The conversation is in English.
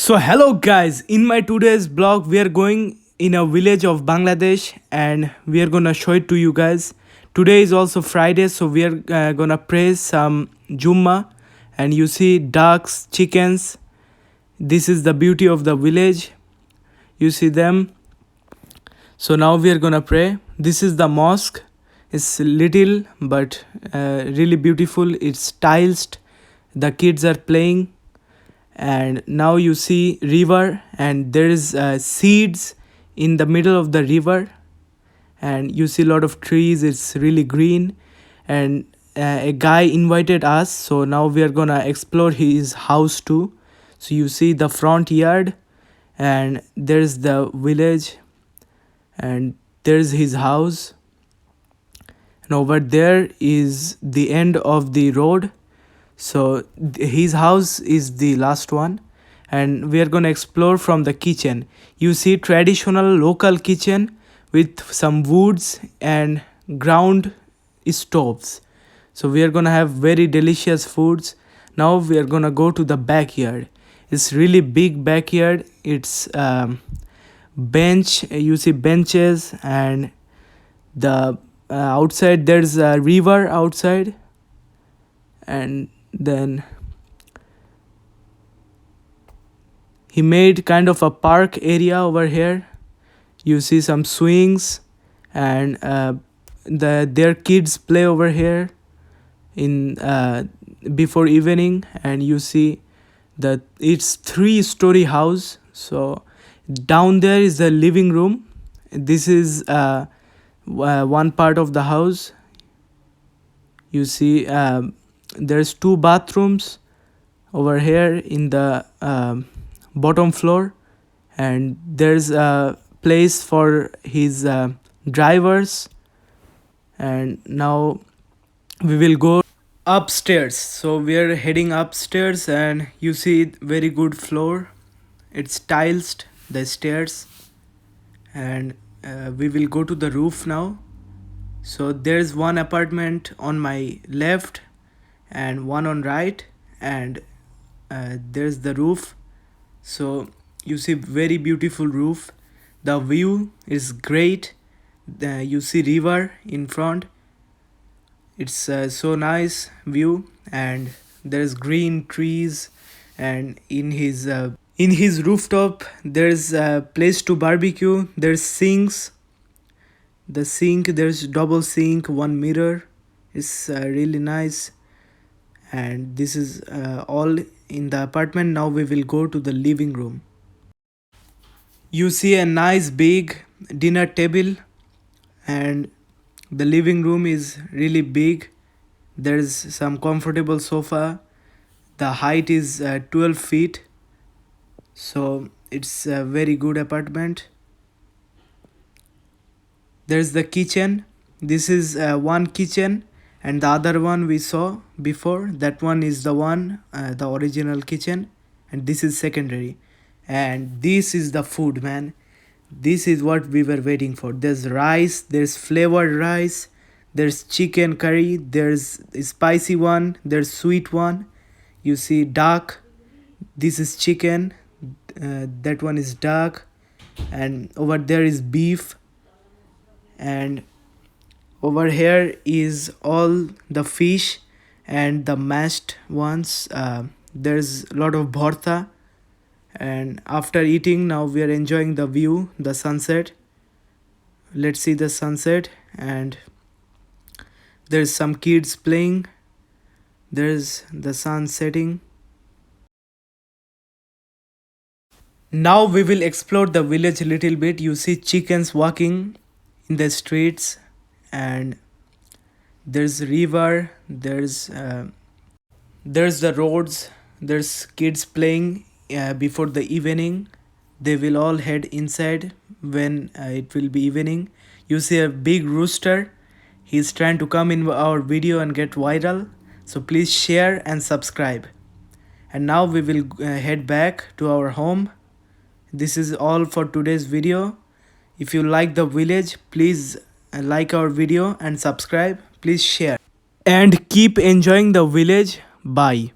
So hello guys, in my today's blog we are going in a village of Bangladesh and we are gonna show it to you guys. Today is also Friday, so we are gonna pray some jumma, and you see ducks, chickens. This is the beauty of the village. You see them. So now we are gonna pray. This is the mosque. It's little but really beautiful. It's tiled. The kids are playing, and now you see river, and there is seeds in the middle of the river, and you see a lot of trees. It's really green, and a guy invited us, so now we are gonna explore his house too. So you see the front yard, and there's the village, and there's his house, and over there is the end of the road. So his house is the last one, and we are going to explore from the kitchen. You see traditional local kitchen with some woods and ground stoves. So we are going to have very delicious foods. Now we are going to go to the backyard. It's really big backyard. It's bench. You see benches, and the outside there's a river outside, and then he made kind of a park area over here. You see some swings, and their kids play over here in before evening. And you see that it's 3-story house. So down there is the living room. This is one part of the house. You see there's 2 bathrooms over here in the bottom floor, and there's a place for his drivers. And now we will go upstairs. So we are heading upstairs, and you see very good floor. It's tiled, the stairs, and we will go to the roof now. So there's one apartment on my left and one on right, and there's the roof. So you see very beautiful roof. The view is great. You see river in front. It's so nice view, and there's green trees. And in his rooftop there's a place to barbecue. There's sinks. The sink, there's double sink, one mirror. It's really nice. And this is all in the apartment. Now we will go to the living room. You see a nice big dinner table, and the living room is really big. There's some comfortable sofa. The height is 12 feet. So it's a very good apartment. There's the kitchen. This is one kitchen, and the other one we saw before, that one is the one, the original kitchen, and this is secondary. And this is the food, man. This is what we were waiting for. There's rice, there's flavored rice, there's chicken curry, there's spicy one, there's sweet one. You see duck. This is chicken. That one is duck, and over there is beef, and over here is all the fish and the mashed ones. There's a lot of vorta, and after eating, now we are enjoying the view, the sunset. Let's see the sunset. And there's some kids playing. There's the sun setting. Now we will explore the village a little bit. You see chickens walking in the streets, and there's river, there's the roads, there's kids playing before the evening. They will all head inside when it will be evening. You see a big rooster. He's trying to come in our video and get viral, so please share and subscribe. And now we will head back to our home. This is all for today's video. If you like the village, please like our video and subscribe. Please share and keep enjoying the village. Bye.